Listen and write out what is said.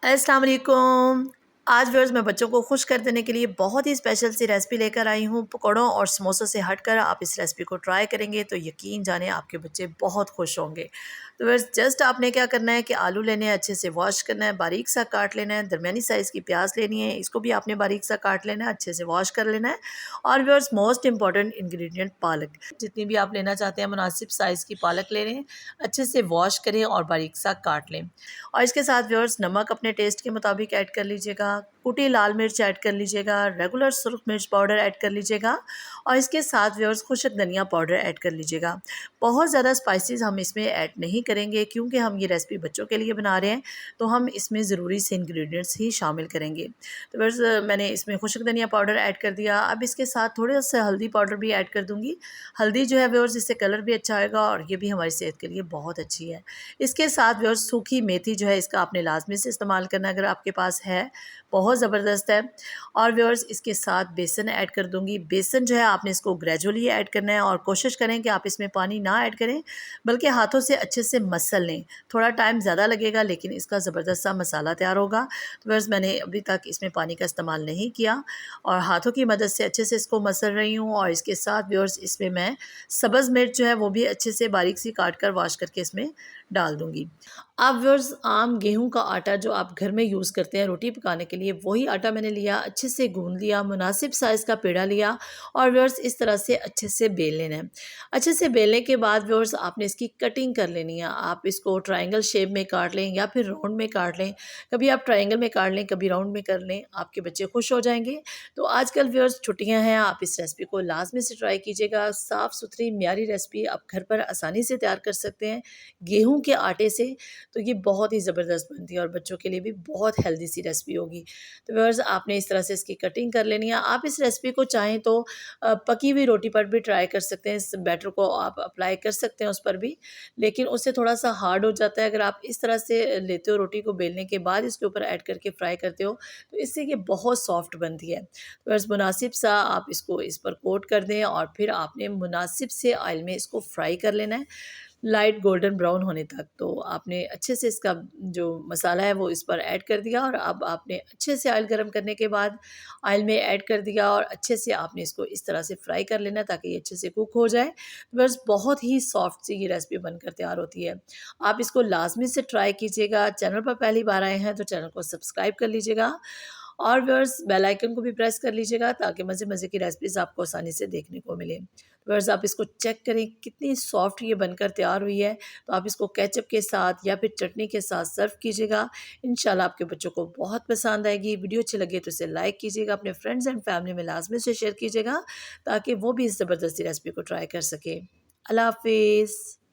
अस्सलाम वालेकुम। आज व्यूअर्स मैं बच्चों को खुश कर देने के लिए बहुत ही स्पेशल सी रेसिपी लेकर आई हूँ। पकौड़ों और समोसों से हटकर आप इस रेसिपी को ट्राई करेंगे तो यकीन जाने आपके बच्चे बहुत खुश होंगे। तो व्यूअर्स जस्ट आपने क्या करना है कि आलू लेने हैं, अच्छे से वॉश करना है, बारीक सा काट लेना है। दरमियानी साइज़ की प्याज लेनी है, इसको भी आपने बारीक सा काट लेना है, अच्छे से वॉश कर लेना है। और व्यूअर्स मोस्ट इंपॉर्टेंट इंग्रेडिएंट पालक, जितनी भी आप लेना चाहते हैं मुनासिब साइज़ की पालक ले लें, अच्छे से वॉश करें और बारीक सा काट लें। और इसके साथ व्यूअर्स नमक अपने टेस्ट के मुताबिक ऐड कर लीजिएगा, कुटी लाल मिर्च ऐड कर लीजिएगा, रेगुलर सुरख मिर्च पाउडर ऐड कर लीजिएगा और इसके साथ व्यूअर्स खुशक धनिया पाउडर ऐड कर लीजिएगा। बहुत ज़्यादा स्पाइसेस हम इसमें ऐड नहीं करेंगे क्योंकि हम ये रेसिपी बच्चों के लिए बना रहे हैं, तो हम इसमें ज़रूरी से इंग्रेडिएंट्स ही शामिल करेंगे। तो व्यूअर्स मैंने इसमें खुशक धनिया पाउडर ऐड कर दिया। अब इसके साथ थोड़ा सा हल्दी पाउडर भी ऐड कर दूँगी। हल्दी जो है व्यूअर्स इससे कलर भी अच्छा आएगा और ये भी हमारी सेहत के लिए बहुत अच्छी है। इसके साथ व्यूअर्स सूखी मेथी जो है इसका आपने लाजमी से इस्तेमाल करना है अगर आपके पास है, बहुत ज़बरदस्त है। और व्यूअर्स इसके साथ बेसन ऐड कर दूंगी। बेसन जो है आपने इसको ग्रेजुअली ऐड करना है और कोशिश करें कि आप इसमें पानी ना ऐड करें, बल्कि हाथों से अच्छे से मसल लें। थोड़ा टाइम ज़्यादा लगेगा लेकिन इसका ज़बरदस्त सा मसाला तैयार होगा। तो व्यूअर्स मैंने अभी तक इसमें पानी का इस्तेमाल नहीं किया और हाथों की मदद से अच्छे से इसको मसल रही हूँ। और इसके साथ व्यूअर्स इसमें मैं सब्ज़ मिर्च जो है वो भी अच्छे से बारीक सी काट कर वॉश करके इसमें डाल दूँगी। आप व्यूअर्स आम गेहूं का आटा जो आप घर में यूज़ करते हैं रोटी पकाने के लिए, वही आटा मैंने लिया, अच्छे से गूंद लिया, मुनासिब साइज़ का पेड़ा लिया और व्यूअर्स इस तरह से अच्छे से बेल लेना है। अच्छे से बेलने के बाद व्यूअर्स आपने इसकी कटिंग कर लेनी है। आप इसको ट्रायंगल शेप में काट लें या फिर राउंड में काट लें। कभी आप ट्रायंगल में काट लें, कभी राउंड में कर लें, आपके बच्चे खुश हो जाएंगे। तो आजकल व्यूअर्स छुट्टियाँ हैं, आप इस रेसिपी को लाजमी से ट्राई कीजिएगा। साफ़ सुथरी म्यारी रेसिपी आप घर पर आसानी से तैयार कर सकते हैं गेहूँ के आटे से। तो ये बहुत ही ज़बरदस्त बनती है और बच्चों के लिए भी बहुत हेल्दी सी रेसिपी होगी। तो व्यूअर्स आपने इस तरह से इसकी कटिंग कर लेनी है। आप इस रेसिपी को चाहें तो पकी हुई रोटी पर भी ट्राई कर सकते हैं, इस बैटर को आप अप्लाई कर सकते हैं उस पर भी, लेकिन उससे थोड़ा-सा हार्ड हो जाता है। अगर आप इस तरह से लेते हो रोटी को बेलने के बाद इसके ऊपर ऐड करके फ्राई करते हो, तो इससे ये बहुत सॉफ्ट बनती है। तो बस मुनासिब सा आप इसको इस पर कोट कर दें और फिर आपने मुनासिब से ऑयल में इसको फ्राई कर लेना है, लाइट गोल्डन ब्राउन होने तक। तो आपने अच्छे से इसका जो मसाला है वो इस पर ऐड कर दिया और अब आपने अच्छे से ऑयल गरम करने के बाद ऑयल में ऐड कर दिया और अच्छे से आपने इसको इस तरह से फ्राई कर लेना ताकि ये अच्छे से कुक हो जाए। बस बहुत ही सॉफ्ट सी ये रेसिपी बनकर तैयार होती है। आप इसको लाजमी से ट्राई कीजिएगा। चैनल पर पहली बार आए हैं तो चैनल को सब्सक्राइब कर लीजिएगा और व्यूअर्स बेल आइकन को भी प्रेस कर लीजिएगा ताकि मज़े-मज़े की रेसिपीज़ आपको आसानी से देखने को मिले। व्यूअर्स आप इसको चेक करें कितनी सॉफ्ट ये बनकर तैयार हुई है। तो आप इसको केचप के साथ या फिर चटनी के साथ सर्व कीजिएगा। इंशाल्लाह आपके बच्चों को बहुत पसंद आएगी। वीडियो अच्छी लगे तो इसे लाइक कीजिएगा, अपने फ्रेंड्स एंड फैमिली में लाज़मी से शेयर कीजिएगा ताकि वो भी इस ज़बरदस्ती रेसिपी को ट्राई कर सकें। अल्लाह हाफ़िज़।